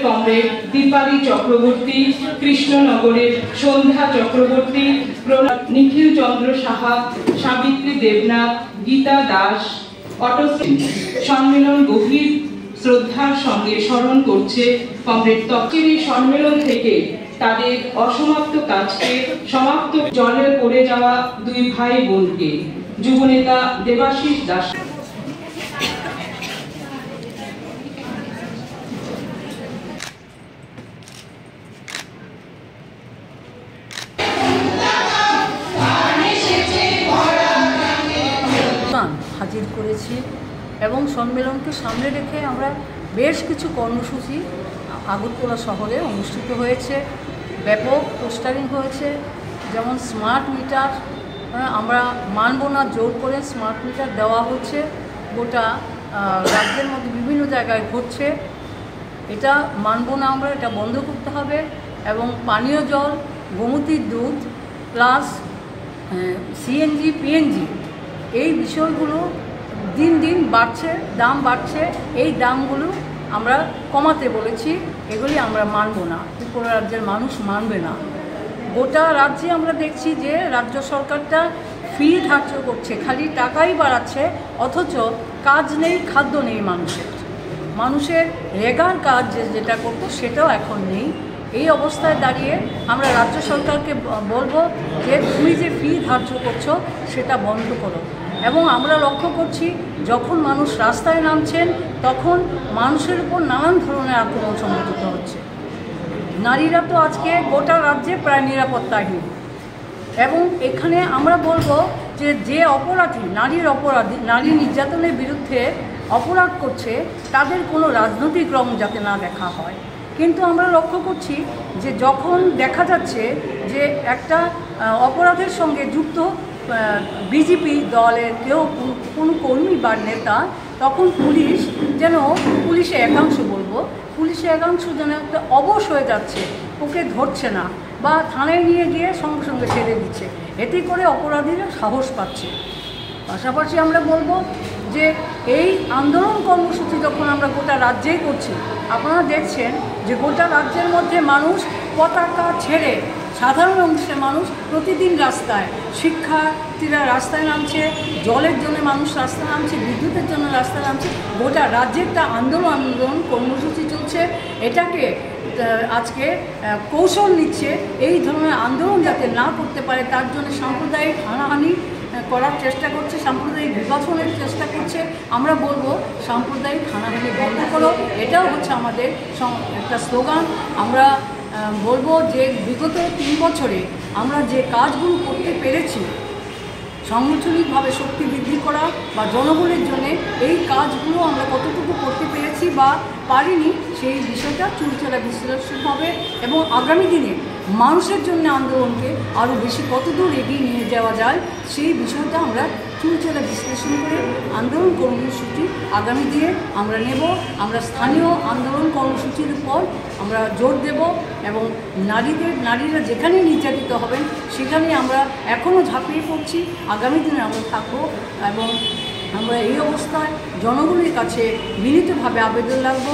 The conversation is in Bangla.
কমরেড দীপালি চক্রবর্তী, কৃষ্ণনগরের সন্ধ্যা চক্রবর্তী, নিখিল চন্দ্র সাহা, সাবিত্রী দেবনাথ, গীতা দাস, অটশ্রী। সম্মেলন গভীর শ্রদ্ধার সঙ্গে স্মরণ করছে কমরেড তপসির। এই সম্মেলন থেকে তাদের অসমাপ্ত কাজকে সমাপ্ত জলে পড়ে যাওয়া দুই ভাই বোনকে যুবনেতা দেবাশিস দাস। হাজির করেছি এবং সম্মেলনকে সামনে রেখে আমরা বেশ কিছু কর্মসূচি আগরতলা শহরে অনুষ্ঠিত হয়েছে। ব্যাপক পোস্টারিং হয়েছে, যেমন স্মার্ট মিটার আমরা মানব না, জোর করে স্মার্ট মিটার দেওয়া হচ্ছে। গোটা রাজ্যের মধ্যে বিভিন্ন জায়গায় ঘটছে, এটা মানব না আমরা, এটা বন্ধ করতে হবে। এবং পানীয় জল, গোমতীর দুধ প্লাস সিএনজি, পিএনজি এই বিষয়গুলো দিন দিন বাড়ছে, দাম বাড়ছে। এই দামগুলো আমরা কমাতে বলেছি, এগুলি আমরা মানব না, ত্রিপুরা রাজ্যের মানুষ মানবে না। গোটা রাজ্যে আমরা দেখছি যে রাজ্য সরকারটা ফি ধার্য করছে, খালি টাকাই বাড়াচ্ছে, অথচ কাজ নেই, খাদ্য নেই মানুষের রেগার কাজ যেটা করতো সেটাও এখন নেই। এই অবস্থায় দাঁড়িয়ে আমরা রাজ্য সরকারকে বলবো যে তুমি যে ফি ধার্য করছো সেটা বন্ধ করো। এবং আমরা লক্ষ্য করছি যখন মানুষ রাস্তায় নামছেন তখন মানুষের উপর নানান ধরনের আক্রমণ সংঘটিত হচ্ছে। নারীরা তো আজকে গোটা রাজ্যে প্রায় নিরাপত্তাহীন। এবং এখানে আমরা বলবো যে অপরাধী, নারী নির্যাতনের বিরুদ্ধে অপরাধ করছে তাদের কোনো রাজনৈতিক রং যাতে না দেখা হয়। কিন্তু আমরা লক্ষ্য করছি যে যখন দেখা যাচ্ছে যে একটা অপরাধের সঙ্গে যুক্ত বিজেপি দলের কেউ কোনো কর্মী বা নেতা, তখন পুলিশের একাংশ যেন একটা অবশ হয়ে যাচ্ছে, ওকে ধরছে না বা থানায় নিয়ে গিয়ে সঙ্গে সঙ্গে ছেড়ে দিচ্ছে। এতে করে অপরাধীরা সাহস পাচ্ছে। পাশাপাশি আমরা বলবো যে এই আন্দোলন কর্মসূচি যখন আমরা গোটা রাজ্যেই করছি, আপনারা দেখছেন যে গোটা রাজ্যের মধ্যে মানুষ পতাকা ছেড়ে, সাধারণ অংশের মানুষ প্রতিদিন রাস্তায়, শিক্ষার্থীরা রাস্তায় নামছে, জলের জন্য মানুষ রাস্তায় নামছে, বিদ্যুতের জন্য রাস্তায় নামছে। গোটা রাজ্যে একটা আন্দোলন কর্মসূচি চলছে। এটাকে আজকে কৌশল নিচ্ছে এই ধরনের আন্দোলন যাতে না করতে পারে, তার জন্য সাম্প্রদায়িক হানাহানি করার চেষ্টা করছে, সাম্প্রদায়িক বিভাজনের চেষ্টা করছে। আমরা বলবো সাম্প্রদায়িক হানাহানি বন্ধ করো, এটাও হচ্ছে আমাদের একটা স্লোগান। আমরা বলবো যে বিগত 3 বছরে আমরা যে কাজগুলো করতে পেরেছি, সাংগঠনিকভাবে শক্তি বৃদ্ধি করা বা জনগণের জন্য এই কাজগুলো আমরা কতটুকু করতে পেরেছি বা পারিনি, সেই বিষয়টা চুলচেরা বিশ্লেষণ হবে। এবং আগামী দিনে মানুষের জন্য আন্দোলনকে আরও বেশি কতদূর এগিয়ে নিয়ে যাওয়া যায় সেই বিষয়টা আমরা চুলচেরা বিশ্লেষণ করে আন্দোলন কর্মসূচি আগামী দিনে আমরা নেব। আমরা স্থানীয় আন্দোলন কর্মসূচির উপর আমরা জোর দেব এবং নারীরা যেখানে নির্যাতিত হবেন সেখানে আমরা এখনও ঝাঁপিয়ে পড়ছি, আগামী দিনে আমরা থাকবো। এবং আমরা এই অবস্থায় জনগণের কাছে বিনীতভাবে আবেদন রাখবো